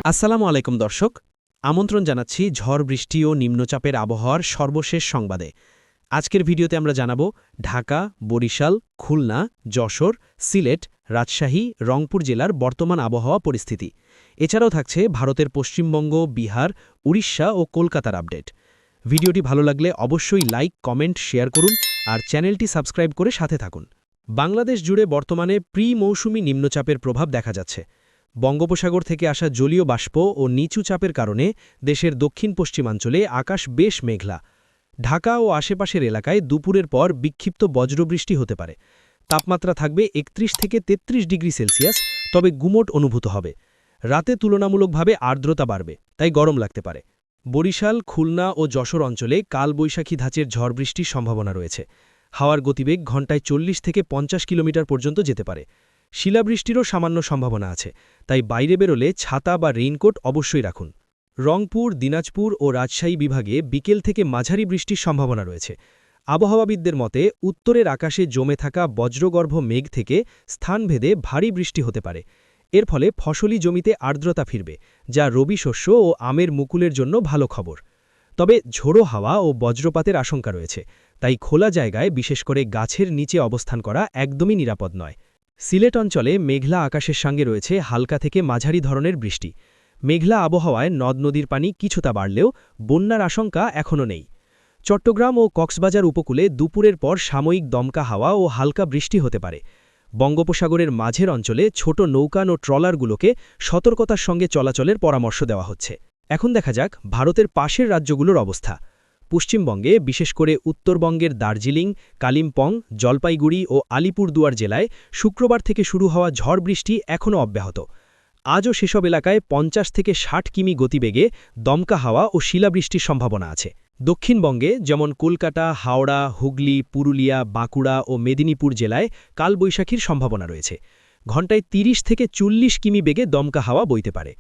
আসসালামু আলাইকুম দর্শক, আমন্ত্রণ জানাচ্ছি ঝড় বৃষ্টি ও নিম্নচাপের আবহাওয়ার সর্বশেষ সংবাদে। আজকের ভিডিওতে আমরা জানাব ঢাকা, বরিশাল, খুলনা, যশোর, সিলেট, রাজশাহী, রংপুর জেলার বর্তমান আবহাওয়া পরিস্থিতি। এছাড়াও থাকছে ভারতের পশ্চিমবঙ্গ, বিহার, উড়িষ্যা ও কলকাতার আপডেট। ভিডিওটি ভালো লাগলে অবশ্যই লাইক, কমেন্ট, শেয়ার করুন আর চ্যানেলটি সাবস্ক্রাইব করে সাথে থাকুন। বাংলাদেশ জুড়ে বর্তমানে প্রি-মৌসুমি নিম্নচাপের প্রভাব দেখা যাচ্ছে। বঙ্গোপসাগর থেকে আসা জলীয় বাষ্প ও নিচু চাপের কারণে দেশের দক্ষিণ পশ্চিমাঞ্চলে আকাশ বেশ মেঘলা। ঢাকা ও আশেপাশের এলাকায় দুপুরের পর বিক্ষিপ্ত বজ্রবৃষ্টি হতে পারে। তাপমাত্রা থাকবে ৩১ থেকে ৩৩ ডিগ্রি সেলসিয়াস, তবে গুমোট অনুভূত হবে। রাতে তুলনামূলকভাবে আর্দ্রতা বাড়বে, তাই গরম লাগতে পারে। বরিশাল, খুলনা ও যশোর অঞ্চলে কালবৈশাখী ধাঁচের ঝড় বৃষ্টির সম্ভাবনা রয়েছে। হাওয়ার গতিবেগ ঘণ্টায় ৪০ থেকে ৫০ কিলোমিটার পর্যন্ত যেতে পারে। শিলাবৃষ্টিরও সামান্য সম্ভাবনা আছে, তাই বাইরে বেরোলে ছাতা বা রেইনকোট অবশ্যই রাখুন। রংপুর, দিনাজপুর ও রাজশাহী বিভাগে বিকেল থেকে মাঝারি বৃষ্টির সম্ভাবনা রয়েছে। আবহাওয়াবিদদের মতে উত্তরের আকাশে জমে থাকা বজ্রগর্ভ মেঘ থেকে স্থানভেদে ভারী বৃষ্টি হতে পারে। এর ফলে ফসলি জমিতে আর্দ্রতা ফিরবে, যা রবি শস্য ও আমের মুকুলের জন্য ভালো খবর। তবে ঝোড়ো হাওয়া ও বজ্রপাতের আশঙ্কা রয়েছে, তাই খোলা জায়গায় বিশেষ করে গাছের নিচে অবস্থান করা একদমই নিরাপদ নয়। সিলেট অঞ্চলে মেঘলা আকাশের সঙ্গে রয়েছে হালকা থেকে মাঝারি ধরনের বৃষ্টি। মেঘলা আবহাওয়ায় নদ-নদীর পানি কিছুটা বাড়লেও বন্যার আশঙ্কা এখনও নেই। চট্টগ্রাম ও কক্সবাজার উপকূলে দুপুরের পর সাময়িক দমকা হাওয়া ও হালকা বৃষ্টি হতে পারে। বঙ্গোপসাগরের মাঝের অঞ্চলে ছোট নৌকান ও ট্রলারগুলোকে সতর্কতার সঙ্গে চলাচলের পরামর্শ দেওয়া হচ্ছে। এখন দেখা যাক ভারতের পাশের রাজ্যগুলোর অবস্থা। পশ্চিমবঙ্গে, বিশেষ করে উত্তরবঙ্গের দার্জিলিং, কালিম্পং, জলপাইগুড়ি ও আলিপুরদুয়ার জেলায় শুক্রবার থেকে শুরু হওয়া ঝড় বৃষ্টি এখনও অব্যাহত। আজও সেসব এলাকায় ৫০ থেকে ৬০ কিমি গতিবেগে দমকা হাওয়া ও শিলাবৃষ্টির সম্ভাবনা আছে। দক্ষিণবঙ্গে, যেমন কলকাতা, হাওড়া, হুগলি, পুরুলিয়া, বাঁকুড়া ও মেদিনীপুর জেলায় কালবৈশাখীর সম্ভাবনা রয়েছে। ঘণ্টায় ৩০ থেকে ৪০ কিমি বেগে দমকা হাওয়া বইতে পারে।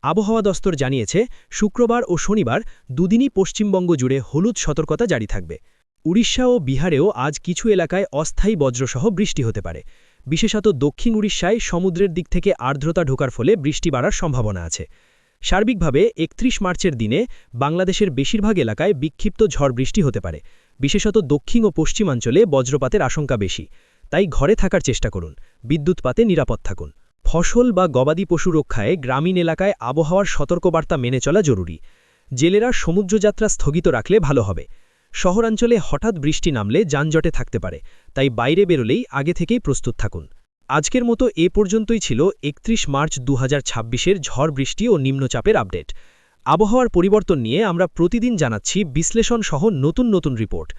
আবহাওয়া দপ্তর জানিয়েছে, শুক্রবার ও শনিবার দুদিনই পশ্চিমবঙ্গ জুড়ে হলুদ সতর্কতা জারি থাকবে। উড়িষ্যা ও বিহারেও আজ কিছু এলাকায় অস্থায়ী বজ্রসহ বৃষ্টি হতে পারে। বিশেষত দক্ষিণ উড়িষ্যায় সমুদ্রের দিক থেকে আর্দ্রতা ঢোকার ফলে বৃষ্টি বাড়ার সম্ভাবনা আছে। সার্বিকভাবে ৩১ মার্চের দিনে বাংলাদেশের বেশিরভাগ এলাকায় বিক্ষিপ্ত ঝড় বৃষ্টি হতে পারে। বিশেষত দক্ষিণ ও পশ্চিমাঞ্চলে বজ্রপাতের আশঙ্কা বেশি, তাই ঘরে থাকার চেষ্টা করুন। বিদ্যুৎপাতে নিরাপদ থাকুন। ফসল বা গবাদি পশু রক্ষায় গ্রামীণ এলাকায় আবহাওয়ার সতর্কবার্তা মেনে চলা জরুরি। জেলেরা সমুদ্রযাত্রা স্থগিত রাখলে ভালো হবে। শহরাঞ্চলে হঠাৎ বৃষ্টি নামলে যানজটে থাকতে পারে, তাই বাইরে বেরোলেই আগে থেকেই প্রস্তুত থাকুন। আজকের মতো এ পর্যন্তই ছিল ৩১ মার্চ ২০২৬-এর ঝড় বৃষ্টি ও নিম্নচাপের আপডেট। আবহাওয়ার পরিবর্তন নিয়ে আমরা প্রতিদিন জানাচ্ছি বিশ্লেষণ সহ নতুন নতুন রিপোর্ট।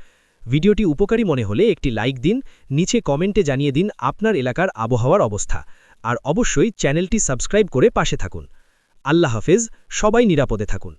ভিডিওটি উপকারী মনে হলে একটি লাইক দিন, নিচে কমেন্টে জানিয়ে দিন আপনার এলাকার আবহাওয়ার অবস্থা। আর অবশ্যই চ্যানেলটি সাবস্ক্রাইব করে পাশে থাকুন। আল্লাহ হাফেজ, সবাই নিরাপদে থাকুন।